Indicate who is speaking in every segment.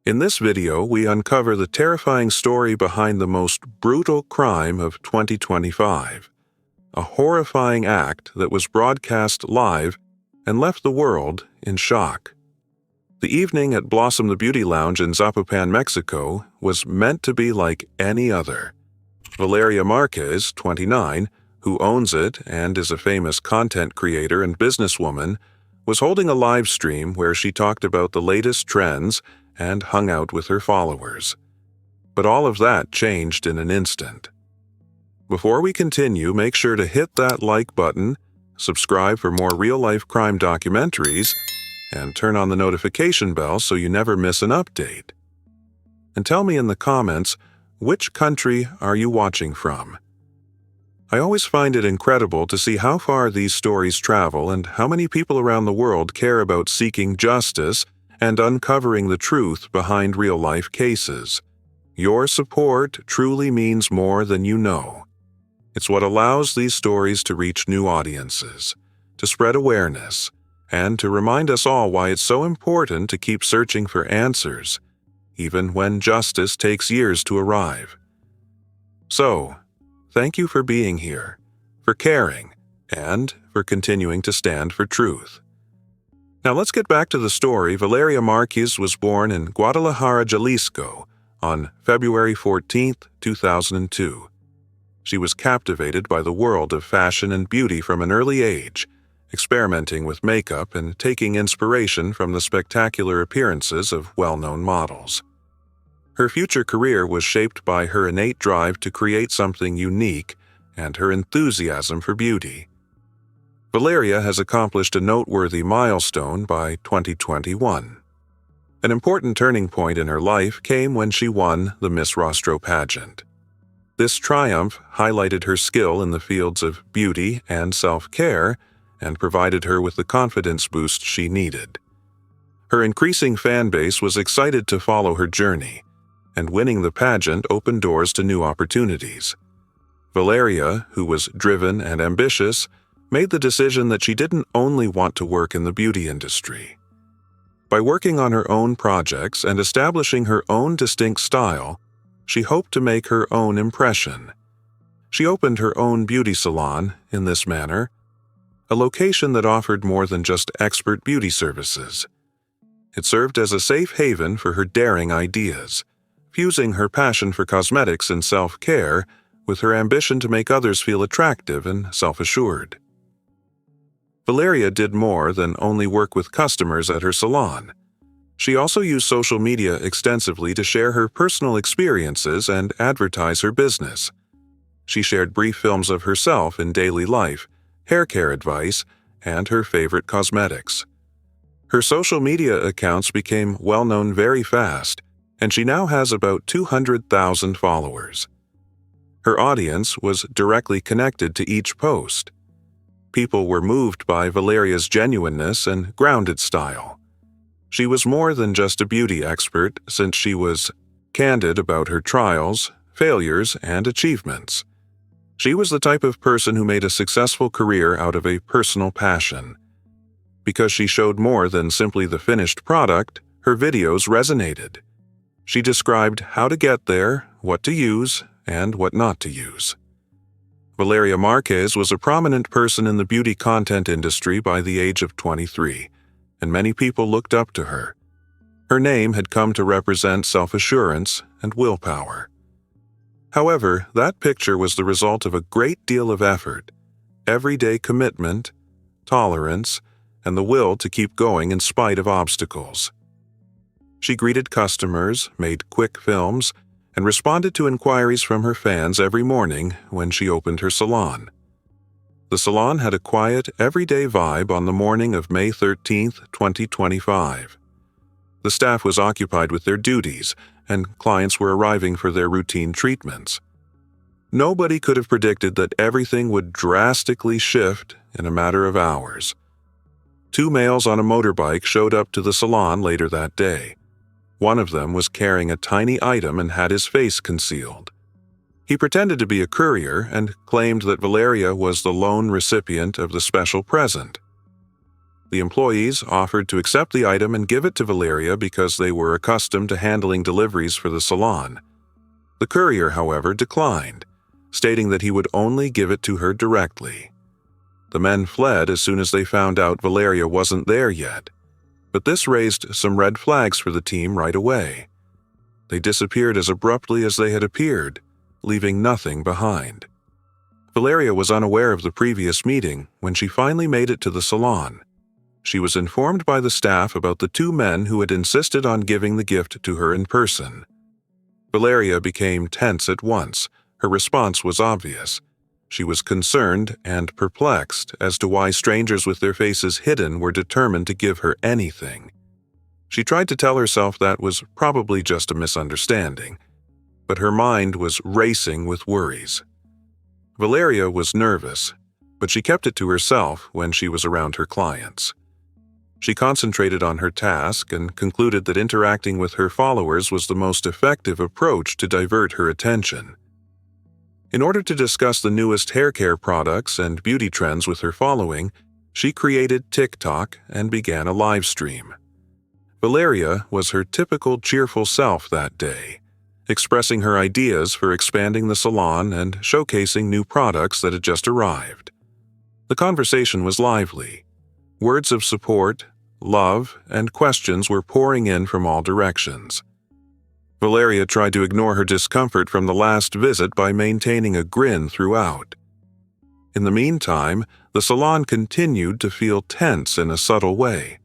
Speaker 1: In this video, we uncover the terrifying story behind the most brutal crime of 2025, a horrifying act that was broadcast live and left the world in shock. The evening at Blossom the Beauty Lounge in Zapopan, Mexico, was meant to be like any other. Valeria Marquez, 29, who owns it and is a famous content creator and businesswoman, was holding a live stream where she talked about the latest trends and hung out with her followers. But all of that changed in an instant. Before we continue, make sure to hit that like button, subscribe for more real-life crime documentaries, and turn on the notification bell so you never miss an update. And tell me in the comments, which country are you watching from? I always find it incredible to see how far these stories travel and how many people around the world care about seeking justice and uncovering the truth behind real-life cases. Your support truly means more than you know. It's what allows these stories to reach new audiences, to spread awareness, and to remind us all why it's so important to keep searching for answers, even when justice takes years to arrive. So, thank you for being here, for caring, and for continuing to stand for truth. Now let's get back to the story. Valeria Marquez was born in Guadalajara, Jalisco, on February 14, 2002. She was captivated by the world of fashion and beauty from an early age, experimenting with makeup and taking inspiration from the spectacular appearances of well-known models. Her future career was shaped by her innate drive to create something unique and her enthusiasm for beauty. Valeria has accomplished a noteworthy milestone by 2021. An important turning point in her life came when she won the Miss Rostro pageant. This triumph highlighted her skill in the fields of beauty and self-care and provided her with the confidence boost she needed. Her increasing fan base was excited to follow her journey, and winning the pageant opened doors to new opportunities. Valeria, who was driven and ambitious, made the decision that she didn't only want to work in the beauty industry. By working on her own projects and establishing her own distinct style, she hoped to make her own impression. She opened her own beauty salon in this manner, a location that offered more than just expert beauty services. It served as a safe haven for her daring ideas, fusing her passion for cosmetics and self-care with her ambition to make others feel attractive and self-assured. Valeria did more than only work with customers at her salon. She also used social media extensively to share her personal experiences and advertise her business. She shared brief films of herself in daily life, hair care advice, and her favorite cosmetics. Her social media accounts became well-known very fast, and she now has about 200,000 followers. Her audience was directly connected to each post. People were moved by Valeria's genuineness and grounded style. She was more than just a beauty expert, since she was candid about her trials, failures, and achievements. She was the type of person who made a successful career out of a personal passion. Because she showed more than simply the finished product, her videos resonated. She described how to get there, what to use, and what not to use. Valeria Marquez was a prominent person in the beauty content industry by the age of 23, and many people looked up to her. Her name had come to represent self-assurance and willpower. However, that picture was the result of a great deal of effort, everyday commitment, tolerance, and the will to keep going in spite of obstacles. She greeted customers, made quick films, and responded to inquiries from her fans every morning when she opened her salon. The salon had a quiet, everyday vibe on the morning of May 13, 2025. The staff was occupied with their duties, and clients were arriving for their routine treatments. Nobody could have predicted that everything would drastically shift in a matter of hours. 2 males on a motorbike showed up to the salon later that day. One of them was carrying a tiny item and had his face concealed. He pretended to be a courier and claimed that Valeria was the lone recipient of the special present. The employees offered to accept the item and give it to Valeria because they were accustomed to handling deliveries for the salon. The courier, however, declined, stating that he would only give it to her directly. The men fled as soon as they found out Valeria wasn't there yet, but this raised some red flags for the team right away. They disappeared as abruptly as they had appeared, leaving nothing behind. Valeria was unaware of the previous meeting when she finally made it to the salon. She was informed by the staff about the two men who had insisted on giving the gift to her in person. Valeria became tense at once. Her response was obvious. She was concerned and perplexed as to why strangers with their faces hidden were determined to give her anything. She tried to tell herself that was probably just a misunderstanding, but her mind was racing with worries. Valeria was nervous, but she kept it to herself when she was around her clients. She concentrated on her task and concluded that interacting with her followers was the most effective approach to divert her attention. In order to discuss the newest hair care products and beauty trends with her following, she created TikTok and began a live stream. Valeria was her typical cheerful self that day, expressing her ideas for expanding the salon and showcasing new products that had just arrived. The conversation was lively. Words of support, love, and questions were pouring in from all directions. Valeria tried to ignore her discomfort from the last visit by maintaining a grin throughout. In the meantime, the salon continued to feel tense in a subtle way.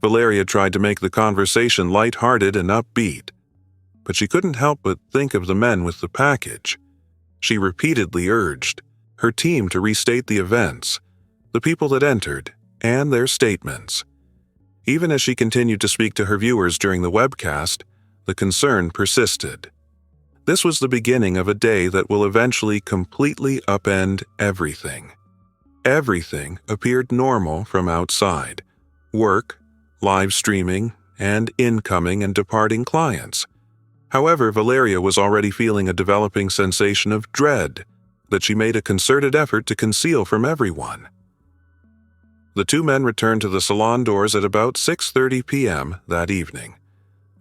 Speaker 1: Valeria tried to make the conversation lighthearted and upbeat, but she couldn't help but think of the men with the package. She repeatedly urged her team to restate the events, the people that entered, and their statements. Even as she continued to speak to her viewers during the webcast, the concern persisted. This was the beginning of a day that will eventually completely upend everything. Everything appeared normal from outside: work, live streaming, and incoming and departing clients. However, Valeria was already feeling a developing sensation of dread that she made a concerted effort to conceal from everyone. The two men returned to the salon doors at about 6:30 p.m. that evening.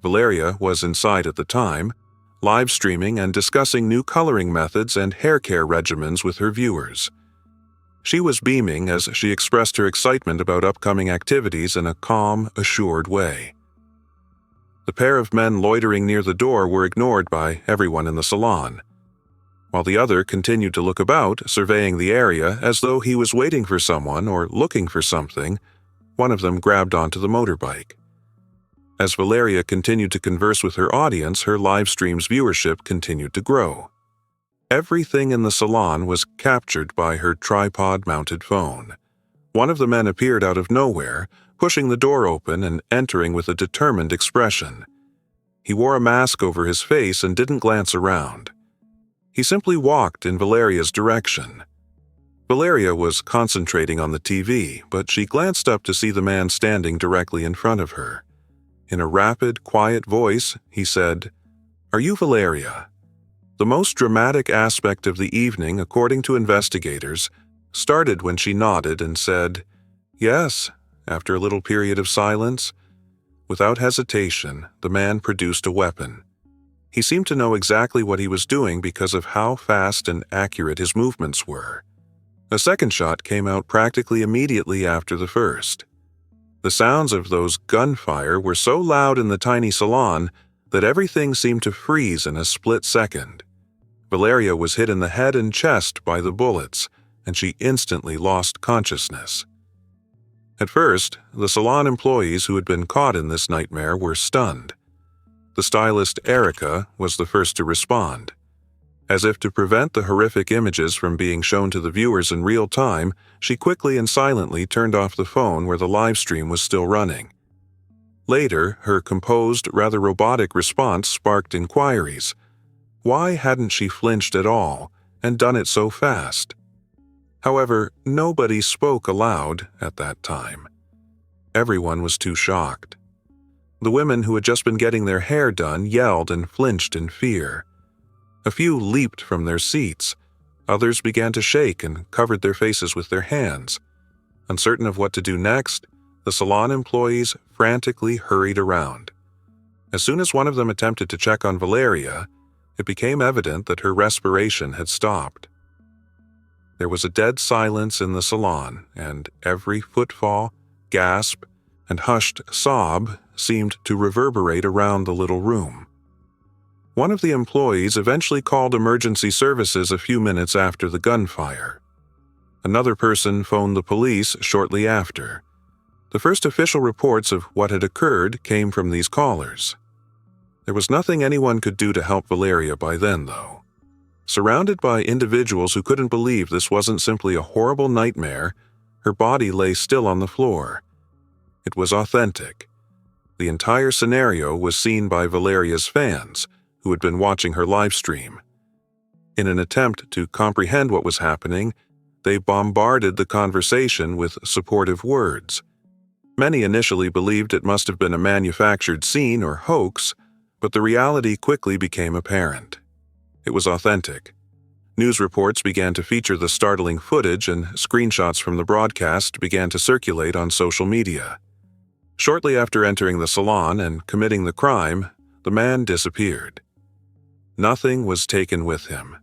Speaker 1: Valeria was inside at the time, live streaming and discussing new coloring methods and hair care regimens with her viewers. She was beaming as she expressed her excitement about upcoming activities in a calm, assured way. The pair of men loitering near the door were ignored by everyone in the salon, while the other continued to look about, surveying the area as though he was waiting for someone or looking for something. One of them grabbed onto the motorbike. As Valeria continued to converse with her audience, her live stream's viewership continued to grow. Everything in the salon was captured by her tripod-mounted phone. One of the men appeared out of nowhere, pushing the door open and entering with a determined expression. He wore a mask over his face and didn't glance around. He simply walked in Valeria's direction. Valeria was concentrating on the TV, but she glanced up to see the man standing directly in front of her. In a rapid, quiet voice, he said, "Are you Valeria?" The most dramatic aspect of the evening, according to investigators, started when she nodded and said, "Yes," after a little period of silence. Without hesitation, the man produced a weapon. He seemed to know exactly what he was doing because of how fast and accurate his movements were. A second shot came out practically immediately after the first. The sounds of those gunfire were so loud in the tiny salon that everything seemed to freeze in a split second. Valeria was hit in the head and chest by the bullets, and she instantly lost consciousness. At first, the salon employees who had been caught in this nightmare were stunned. The stylist Erica was the first to respond. As if to prevent the horrific images from being shown to the viewers in real time, she quickly and silently turned off the phone where the live stream was still running. Later, her composed, rather robotic response sparked inquiries. Why hadn't she flinched at all and done it so fast? However, nobody spoke aloud at that time. Everyone was too shocked. The women who had just been getting their hair done yelled and flinched in fear. A few leaped from their seats. Others began to shake and covered their faces with their hands. Uncertain of what to do next, the salon employees frantically hurried around. As soon as one of them attempted to check on Valeria, it became evident that her respiration had stopped. There was a dead silence in the salon, and every footfall, gasp, and hushed sob seemed to reverberate around the little room. One of the employees eventually called emergency services a few minutes after the gunfire. Another person phoned the police shortly after. The first official reports of what had occurred came from these callers. There was nothing anyone could do to help Valeria by then, though. Surrounded by individuals who couldn't believe this wasn't simply a horrible nightmare, her body lay still on the floor. It was authentic. The entire scenario was seen by Valeria's fans, who had been watching her live stream. In an attempt to comprehend what was happening, they bombarded the conversation with supportive words. Many initially believed it must have been a manufactured scene or hoax, but the reality quickly became apparent. It was authentic. News reports began to feature the startling footage, and screenshots from the broadcast began to circulate on social media. Shortly after entering the salon and committing the crime, the man disappeared. Nothing was taken with him.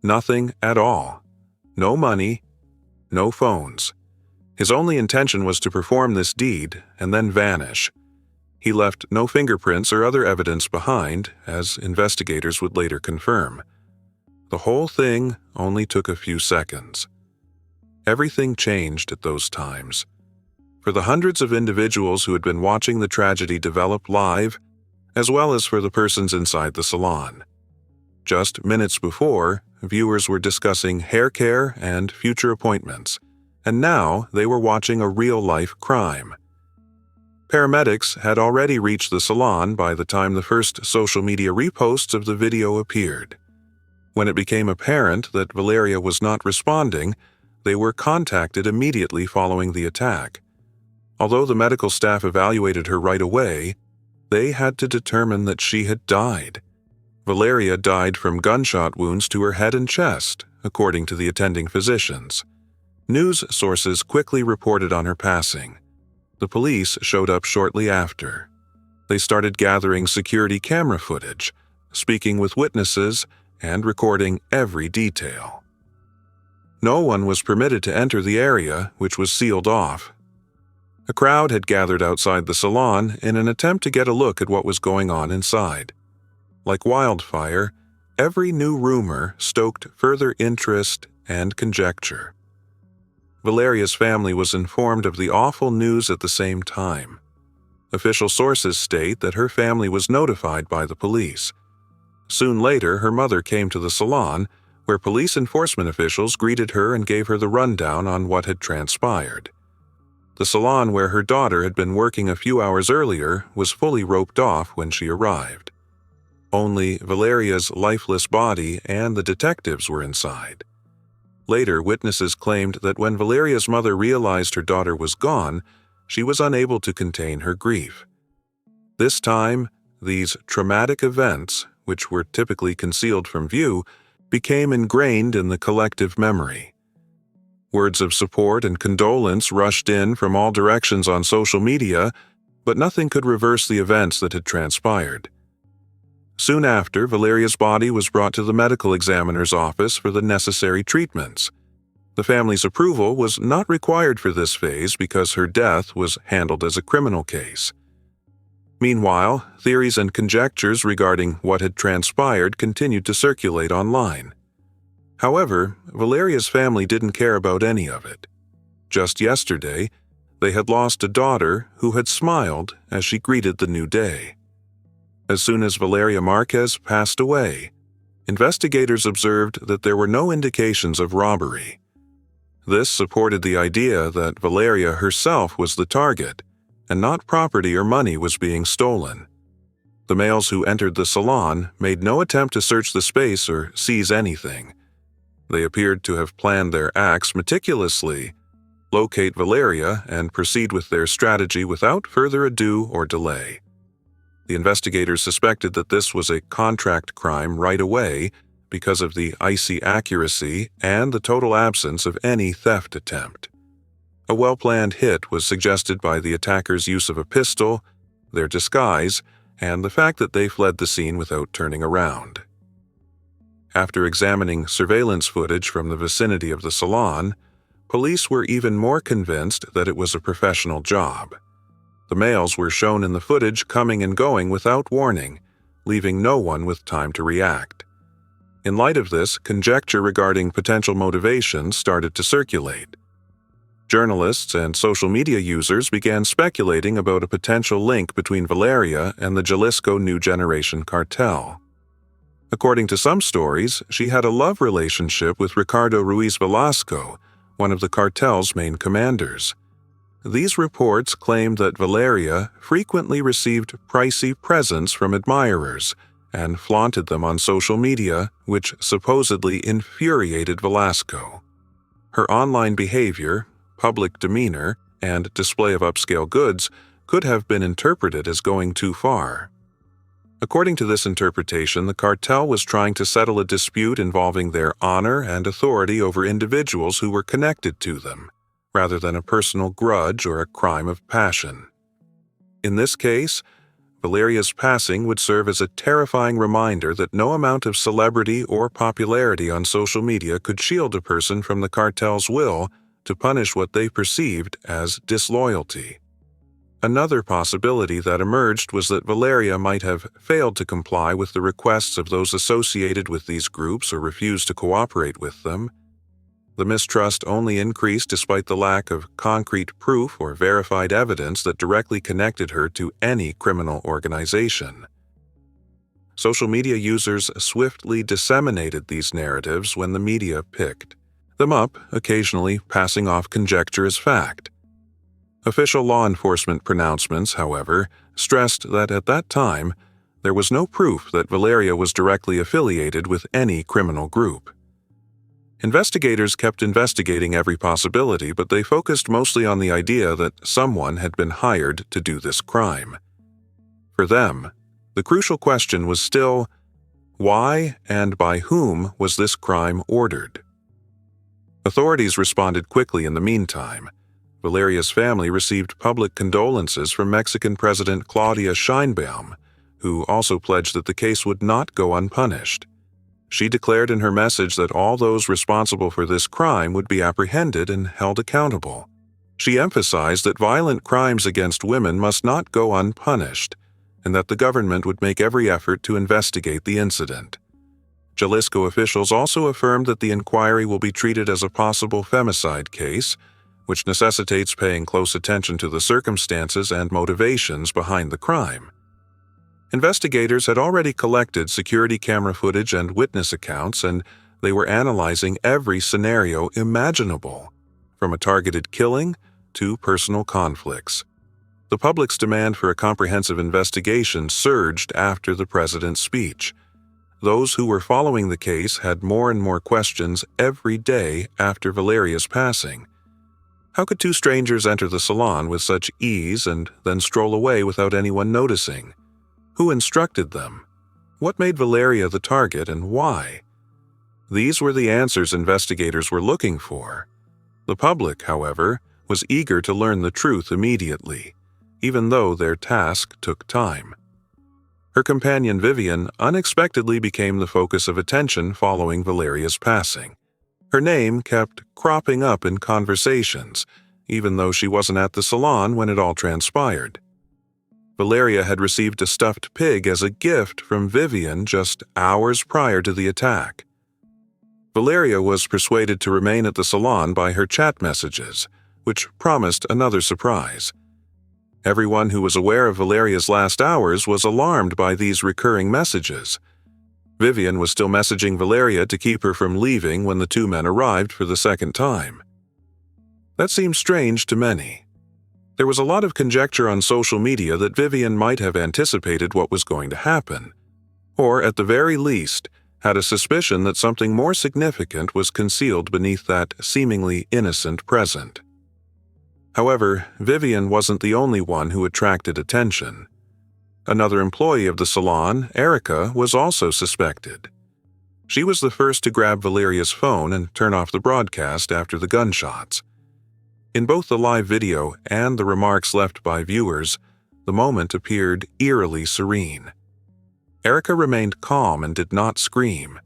Speaker 1: Nothing at all. No money, no phones. His only intention was to perform this deed and then vanish. He left no fingerprints or other evidence behind, as investigators would later confirm. The whole thing only took a few seconds. Everything changed at those times. For the hundreds of individuals who had been watching the tragedy develop live, as well as for the persons inside the salon. Just minutes before, viewers were discussing hair care and future appointments, and now they were watching a real-life crime. Paramedics had already reached the salon by the time the first social media reposts of the video appeared. When it became apparent that Valeria was not responding, they were contacted immediately following the attack. Although the medical staff evaluated her right away, they had to determine that she had died. Valeria died from gunshot wounds to her head and chest, according to the attending physicians. News sources quickly reported on her passing. The police showed up shortly after. They started gathering security camera footage, speaking with witnesses, and recording every detail. No one was permitted to enter the area, which was sealed off. A crowd had gathered outside the salon in an attempt to get a look at what was going on inside. Like wildfire, every new rumor stoked further interest and conjecture. Valeria's family was informed of the awful news at the same time. Official sources state that her family was notified by the police. Soon later, her mother came to the salon, where police enforcement officials greeted her and gave her the rundown on what had transpired. The salon where her daughter had been working a few hours earlier was fully roped off when she arrived. Only Valeria's lifeless body and the detectives were inside. Later, witnesses claimed that when Valeria's mother realized her daughter was gone, she was unable to contain her grief. This time, these traumatic events, which were typically concealed from view, became ingrained in the collective memory. Words of support and condolence rushed in from all directions on social media, but nothing could reverse the events that had transpired. Soon after, Valeria's body was brought to the medical examiner's office for the necessary treatments. The family's approval was not required for this phase because her death was handled as a criminal case. Meanwhile, theories and conjectures regarding what had transpired continued to circulate online. However, Valeria's family didn't care about any of it. Just yesterday, they had lost a daughter who had smiled as she greeted the new day. As soon as Valeria Marquez passed away, investigators observed that there were no indications of robbery. This supported the idea that Valeria herself was the target, and not property or money was being stolen. The males who entered the salon made no attempt to search the space or seize anything. They appeared to have planned their acts meticulously, locate Valeria, and proceed with their strategy without further ado or delay. The investigators suspected that this was a contract crime right away because of the icy accuracy and the total absence of any theft attempt. A well-planned hit was suggested by the attackers' use of a pistol, their disguise, and the fact that they fled the scene without turning around. After examining surveillance footage from the vicinity of the salon, police were even more convinced that it was a professional job. The males were shown in the footage coming and going without warning, leaving no one with time to react. In light of this, conjecture regarding potential motivations started to circulate. Journalists and social media users began speculating about a potential link between Valeria and the Jalisco New Generation cartel. According to some stories, she had a love relationship with Ricardo Ruiz Velasco, one of the cartel's main commanders. These reports claimed that Valeria frequently received pricey presents from admirers and flaunted them on social media, which supposedly infuriated Velasco. Her online behavior, public demeanor, and display of upscale goods could have been interpreted as going too far. According to this interpretation, the cartel was trying to settle a dispute involving their honor and authority over individuals who were connected to them, rather than a personal grudge or a crime of passion. In this case, Valeria's passing would serve as a terrifying reminder that no amount of celebrity or popularity on social media could shield a person from the cartel's will to punish what they perceived as disloyalty. Another possibility that emerged was that Valeria might have failed to comply with the requests of those associated with these groups or refused to cooperate with them. The mistrust only increased despite the lack of concrete proof or verified evidence that directly connected her to any criminal organization. Social media users swiftly disseminated these narratives when the media picked them up, occasionally passing off conjecture as fact. Official law enforcement pronouncements, however, stressed that at that time, there was no proof that Valeria was directly affiliated with any criminal group. Investigators kept investigating every possibility, but they focused mostly on the idea that someone had been hired to do this crime. For them, the crucial question was still, why and by whom was this crime ordered? Authorities responded quickly in the meantime. Valeria's family received public condolences from Mexican President Claudia Sheinbaum, who also pledged that the case would not go unpunished. She declared in her message that all those responsible for this crime would be apprehended and held accountable. She emphasized that violent crimes against women must not go unpunished, and that the government would make every effort to investigate the incident. Jalisco officials also affirmed that the inquiry will be treated as a possible femicide case, which necessitates paying close attention to the circumstances and motivations behind the crime. Investigators had already collected security camera footage and witness accounts, and they were analyzing every scenario imaginable, from a targeted killing to personal conflicts. The public's demand for a comprehensive investigation surged after the president's speech. Those who were following the case had more and more questions every day after Valeria's passing. How could two strangers enter the salon with such ease and then stroll away without anyone noticing? Who instructed them? What made Valeria the target and why? These were the answers investigators were looking for. The public, however, was eager to learn the truth immediately, even though their task took time. Her companion Vivian unexpectedly became the focus of attention following Valeria's passing. Her name kept cropping up in conversations, even though she wasn't at the salon when it all transpired. Valeria had received a stuffed pig as a gift from Vivian just hours prior to the attack. Valeria was persuaded to remain at the salon by her chat messages, which promised another surprise. Everyone who was aware of Valeria's last hours was alarmed by these recurring messages. Vivian was still messaging Valeria to keep her from leaving when the two men arrived for the second time. That seemed strange to many. There was a lot of conjecture on social media that Vivian might have anticipated what was going to happen, or at the very least, had a suspicion that something more significant was concealed beneath that seemingly innocent present. However, Vivian wasn't the only one who attracted attention. Another employee of the salon, Erica, was also suspected. She was the first to grab Valeria's phone and turn off the broadcast after the gunshots. In both the live video and the remarks left by viewers, the moment appeared eerily serene. Erica remained calm and did not scream.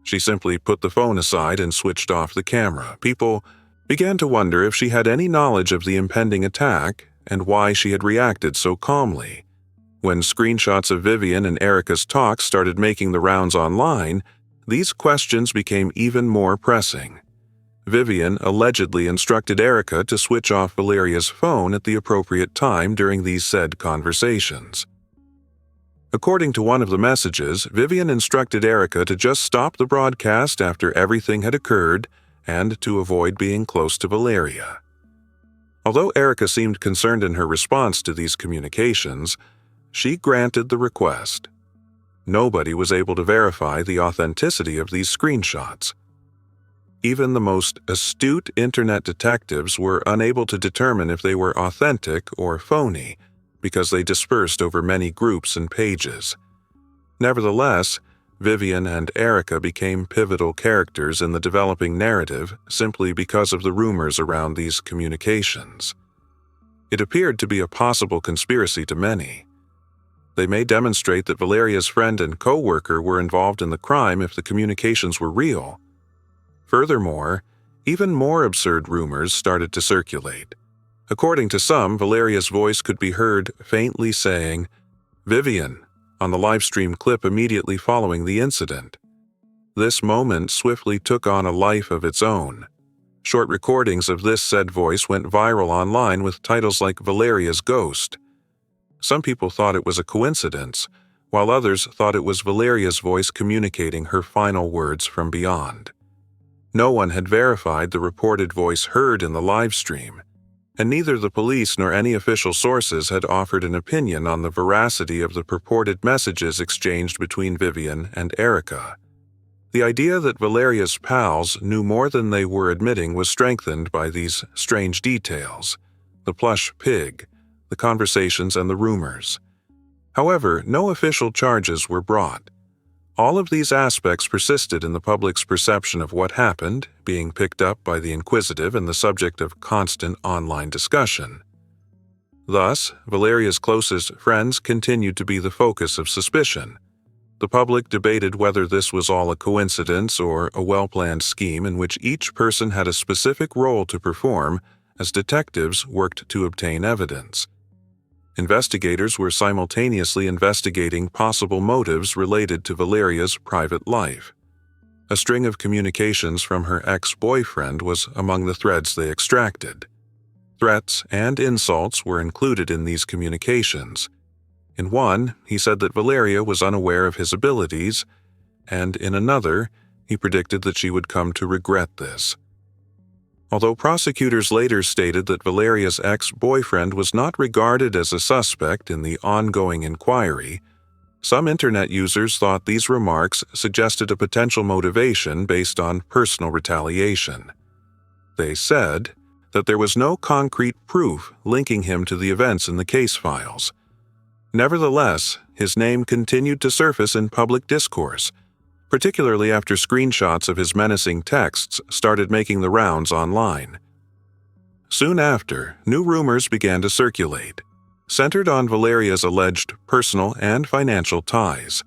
Speaker 1: She simply put the phone aside and switched off the camera. People began to wonder if she had any knowledge of the impending attack and why she had reacted so calmly. When screenshots of Vivian and Erica's talks started making the rounds online, these questions became even more pressing. Vivian allegedly instructed Erica to switch off Valeria's phone at the appropriate time during these said conversations. According to one of the messages, Vivian instructed Erica to just stop the broadcast after everything had occurred and to avoid being close to Valeria. Although Erica seemed concerned in her response to these communications, she granted the request. Nobody was able to verify the authenticity of these screenshots. Even the most astute internet detectives were unable to determine if they were authentic or phony, because they dispersed over many groups and pages. Nevertheless, Vivian and Erica became pivotal characters in the developing narrative simply because of the rumors around these communications. It appeared to be a possible conspiracy to many. They may demonstrate that Valeria's friend and co-worker were involved in the crime if the communications were real. Furthermore, even more absurd rumors started to circulate. According to some, Valeria's voice could be heard faintly saying, "Vivian," on the livestream clip immediately following the incident. This moment swiftly took on a life of its own. Short recordings of this said voice went viral online with titles like Valeria's Ghost. Some people thought it was a coincidence, while others thought it was Valeria's voice communicating her final words from beyond. No one had verified the reported voice heard in the live stream, and neither the police nor any official sources had offered an opinion on the veracity of the purported messages exchanged between Vivian and Erica. The idea that Valeria's pals knew more than they were admitting was strengthened by these strange details: the plush pig, the conversations, and the rumors. However, no official charges were brought. All of these aspects persisted in the public's perception of what happened, being picked up by the inquisitive and the subject of constant online discussion. Thus, Valeria's closest friends continued to be the focus of suspicion. The public debated whether this was all a coincidence or a well-planned scheme in which each person had a specific role to perform as detectives worked to obtain evidence. Investigators were simultaneously investigating possible motives related to Valeria's private life. A string of communications from her ex-boyfriend was among the threads they extracted. Threats and insults were included in these communications. In one, he said that Valeria was unaware of his abilities, and in another, he predicted that she would come to regret this. Although prosecutors later stated that Valeria's ex-boyfriend was not regarded as a suspect in the ongoing inquiry, some internet users thought these remarks suggested a potential motivation based on personal retaliation. They said that there was no concrete proof linking him to the events in the case files. Nevertheless, his name continued to surface in public discourse, particularly after screenshots of his menacing texts started making the rounds online. Soon after, new rumors began to circulate, centered on Valeria's alleged personal and financial ties.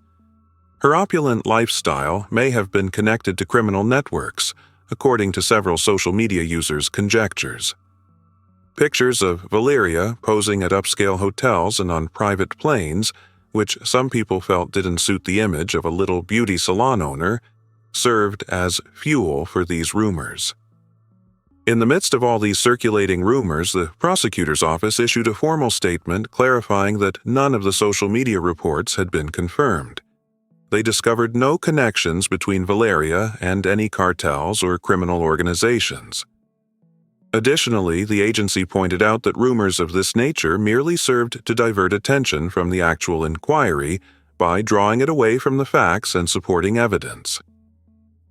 Speaker 1: Her opulent lifestyle may have been connected to criminal networks, according to several social media users' conjectures. Pictures of Valeria posing at upscale hotels and on private planes, which some people felt didn't suit the image of a little beauty salon owner, served as fuel for these rumors. In the midst of all these circulating rumors, the prosecutor's office issued a formal statement clarifying that none of the social media reports had been confirmed. They discovered no connections between Valeria and any cartels or criminal organizations. Additionally, the agency pointed out that rumors of this nature merely served to divert attention from the actual inquiry by drawing it away from the facts and supporting evidence.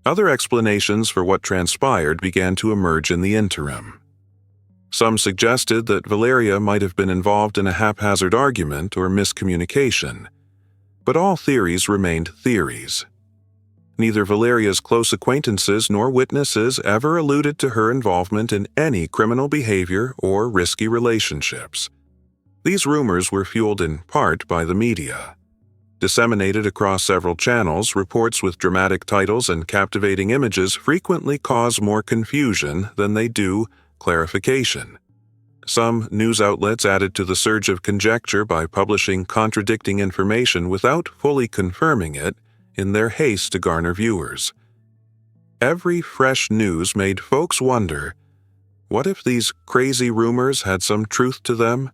Speaker 1: Other explanations for what transpired began to emerge in the interim. Some suggested that Valeria might have been involved in a haphazard argument or miscommunication, but all theories remained theories. Neither Valeria's close acquaintances nor witnesses ever alluded to her involvement in any criminal behavior or risky relationships. These rumors were fueled in part by the media. Disseminated across several channels, reports with dramatic titles and captivating images frequently cause more confusion than they do clarification. Some news outlets added to the surge of conjecture by publishing contradicting information without fully confirming it in their haste to garner viewers. Every fresh news made folks wonder, what if these crazy rumors had some truth to them?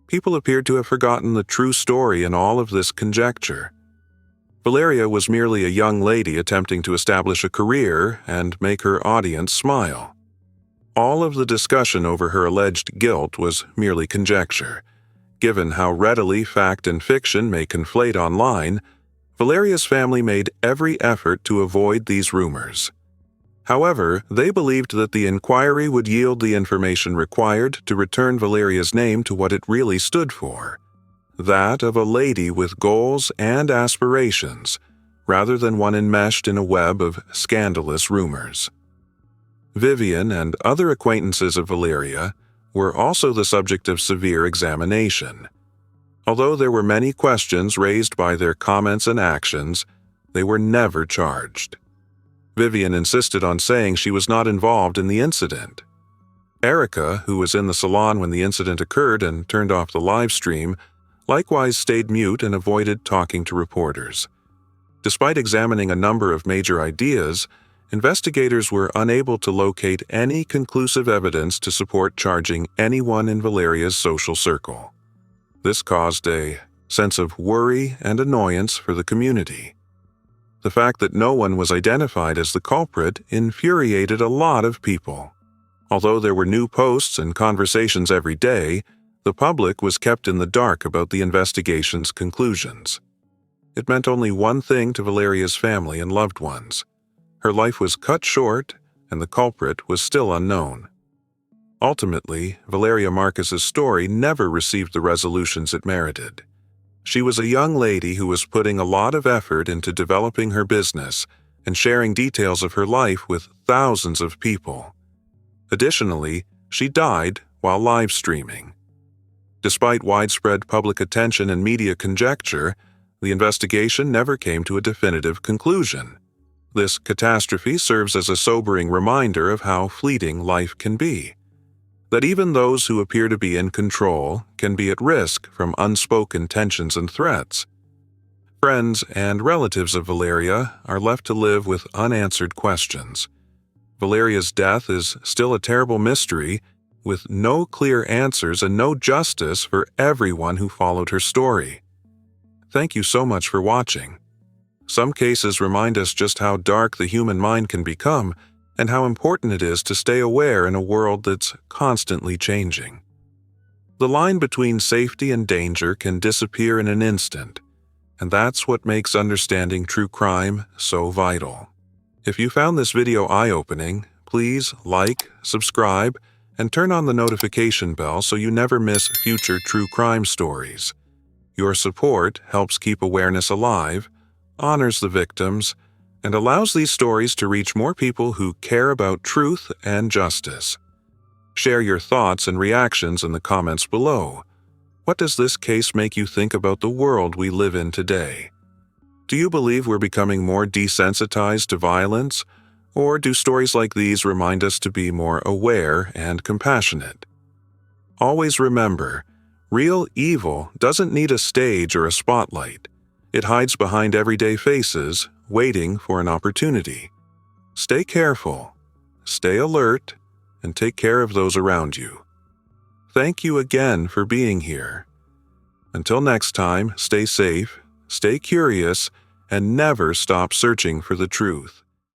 Speaker 1: People appeared to have forgotten the true story in all of this conjecture. Valeria was merely a young lady attempting to establish a career and make her audience smile. All of the discussion over her alleged guilt was merely conjecture. Given how readily fact and fiction may conflate online, Valeria's family made every effort to avoid these rumors. However, they believed that the inquiry would yield the information required to return Valeria's name to what it really stood for, that of a lady with goals and aspirations, rather than one enmeshed in a web of scandalous rumors. Vivian and other acquaintances of Valeria were also the subject of severe examination. Although there were many questions raised by their comments and actions, they were never charged. Vivian insisted on saying she was not involved in the incident. Erica, who was in the salon when the incident occurred and turned off the live stream, likewise stayed mute and avoided talking to reporters. Despite examining a number of major ideas, investigators were unable to locate any conclusive evidence to support charging anyone in Valeria's social circle. This caused a sense of worry and annoyance for the community. The fact that no one was identified as the culprit infuriated a lot of people. Although there were new posts and conversations every day, the public was kept in the dark about the investigation's conclusions. It meant only one thing to Valeria's family and loved ones. Her life was cut short, and the culprit was still unknown. Ultimately, Valeria Marquez's story never received the resolutions it merited. She was a young lady who was putting a lot of effort into developing her business and sharing details of her life with thousands of people. Additionally, she died while live streaming. Despite widespread public attention and media conjecture, the investigation never came to a definitive conclusion. This catastrophe serves as a sobering reminder of how fleeting life can be. That even those who appear to be in control can be at risk from unspoken tensions and threats. Friends and relatives of Valeria are left to live with unanswered questions. Valeria's death is still a terrible mystery, with no clear answers and no justice for everyone who followed her story. Thank you so much for watching. Some cases remind us just how dark the human mind can become, and how important it is to stay aware in a world that's constantly changing. The line between safety and danger can disappear in an instant, and that's what makes understanding true crime so vital. If you found this video eye-opening, please like, subscribe, and turn on the notification bell so you never miss future true crime stories. Your support helps keep awareness alive, honors the victims, and allows these stories to reach more people who care about truth and justice. Share your thoughts and reactions in the comments below. What does this case make you think about the world we live in today? Do you believe we're becoming more desensitized to violence, or do stories like these remind us to be more aware and compassionate? Always remember, real evil doesn't need a stage or a spotlight. It hides behind everyday faces, waiting for an opportunity. Stay careful, stay alert, and take care of those around you. Thank you again for being here. Until next time, stay safe, stay curious, and never stop searching for the truth.